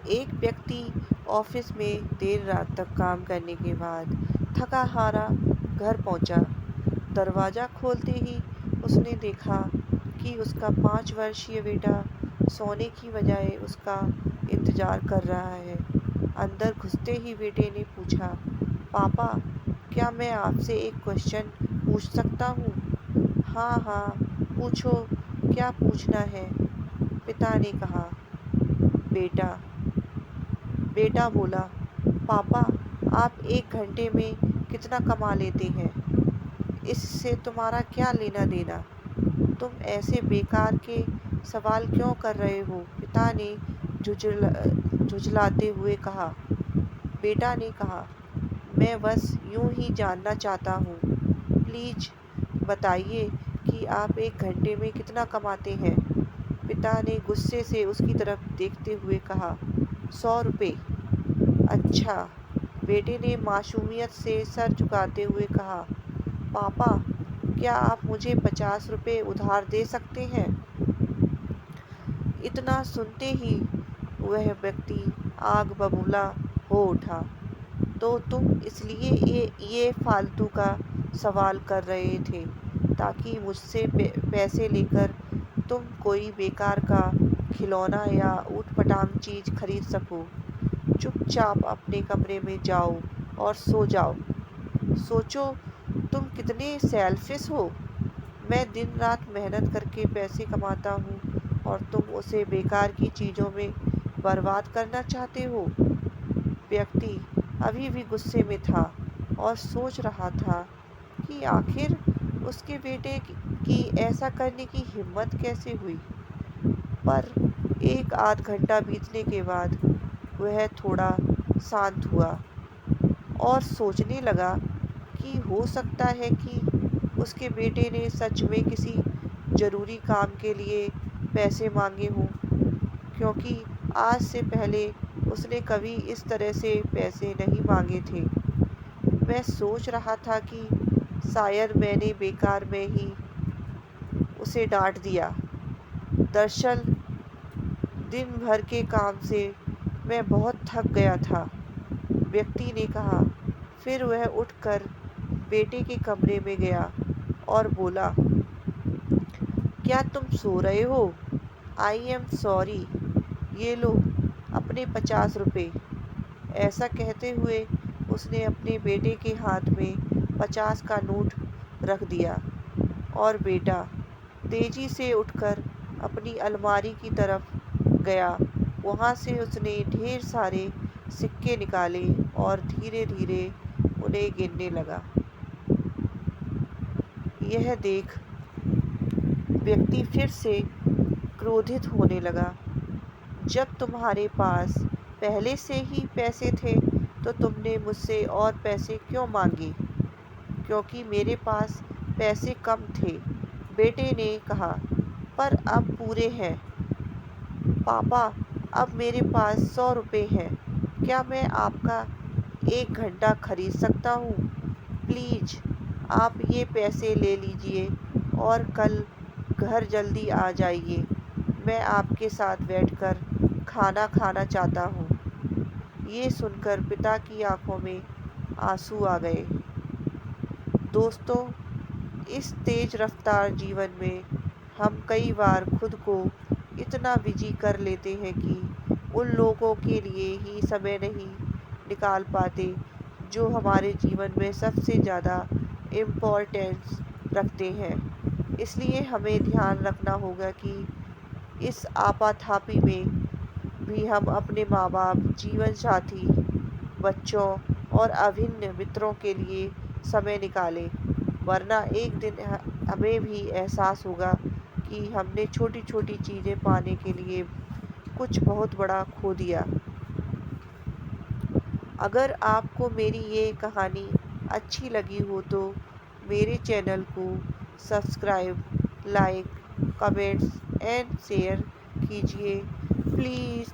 एक व्यक्ति ऑफिस में देर रात तक काम करने के बाद थका हारा घर पहुंचा। दरवाज़ा खोलते ही उसने देखा कि उसका 5 वर्षीय बेटा सोने की बजाय उसका इंतज़ार कर रहा है। अंदर घुसते ही बेटे ने पूछा, पापा, क्या मैं आपसे एक क्वेश्चन पूछ सकता हूँ? हाँ हाँ, पूछो, क्या पूछना है? पिता ने कहा। बेटा बेटा बोला, पापा, आप 1 घंटे में कितना कमा लेते हैं? इससे तुम्हारा क्या लेना देना? तुम ऐसे बेकार के सवाल क्यों कर रहे हो? पिता ने झुझलाते हुए कहा। बेटा ने कहा, मैं बस यूं ही जानना चाहता हूँ। प्लीज बताइए कि आप 1 घंटे में कितना कमाते हैं? पिता ने गुस्से से उसकी तरफ देखते हुए कहा, 100 रुपये। अच्छा, बेटे ने मासूमियत से सर झुकाते हुए कहा, पापा, क्या आप मुझे 50 रुपये उधार दे सकते हैं? इतना सुनते ही वह व्यक्ति आग बबूला हो उठा। तो तुम इसलिए ये फालतू का सवाल कर रहे थे ताकि मुझसे पैसे लेकर तुम कोई बेकार का खिलौना या ऊटपटांग चीज़ खरीद सको। चुपचाप अपने कमरे में जाओ और सो जाओ। सोचो तुम कितने सेल्फिश हो। मैं दिन रात मेहनत करके पैसे कमाता हूँ और तुम उसे बेकार की चीज़ों में बर्बाद करना चाहते हो। व्यक्ति अभी भी गुस्से में था और सोच रहा था कि आखिर उसके बेटे की ऐसा करने की हिम्मत कैसे हुई। पर एक आध घंटा बीतने के बाद वह थोड़ा शांत हुआ और सोचने लगा कि हो सकता है कि उसके बेटे ने सच में किसी ज़रूरी काम के लिए पैसे मांगे हों, क्योंकि आज से पहले उसने कभी इस तरह से पैसे नहीं मांगे थे। मैं सोच रहा था कि शायद मैंने बेकार में ही उसे डांट दिया। दरअसल दिन भर के काम से मैं बहुत थक गया था, व्यक्ति ने कहा। फिर वह उठकर बेटे के कमरे में गया और बोला, क्या तुम सो रहे हो? आई एम सॉरी, ये लो अपने 50 रुपये। ऐसा कहते हुए उसने अपने बेटे के हाथ में 50 का नोट रख दिया और बेटा तेजी से उठकर अपनी अलमारी की तरफ गया। वहाँ से उसने ढेर सारे सिक्के निकाले और धीरे धीरे उन्हें गिनने लगा। यह देख व्यक्ति फिर से क्रोधित होने लगा। जब तुम्हारे पास पहले से ही पैसे थे तो तुमने मुझसे और पैसे क्यों मांगे? क्योंकि मेरे पास पैसे कम थे, बेटे ने कहा, पर अब पूरे हैं। पापा, अब मेरे पास 100 रुपये हैं। क्या मैं आपका 1 घंटा खरीद सकता हूँ? प्लीज़ आप ये पैसे ले लीजिए और कल घर जल्दी आ जाइए। मैं आपके साथ बैठकर खाना खाना चाहता हूँ। ये सुनकर पिता की आंखों में आंसू आ गए। दोस्तों, इस तेज रफ्तार जीवन में हम कई बार खुद को इतना बिजी कर लेते हैं कि उन लोगों के लिए ही समय नहीं निकाल पाते जो हमारे जीवन में सबसे ज़्यादा इम्पोर्टेंस रखते हैं। इसलिए हमें ध्यान रखना होगा कि इस आपाधापी में भी हम अपने माँ बाप, जीवन साथी, बच्चों और अभिन्न मित्रों के लिए समय निकालें, वरना एक दिन हमें भी एहसास होगा कि हमने छोटी छोटी चीज़ें पाने के लिए कुछ बहुत बड़ा खो दिया। अगर आपको मेरी ये कहानी अच्छी लगी हो तो मेरे चैनल को subscribe, like, comments and share कीजिए प्लीज़।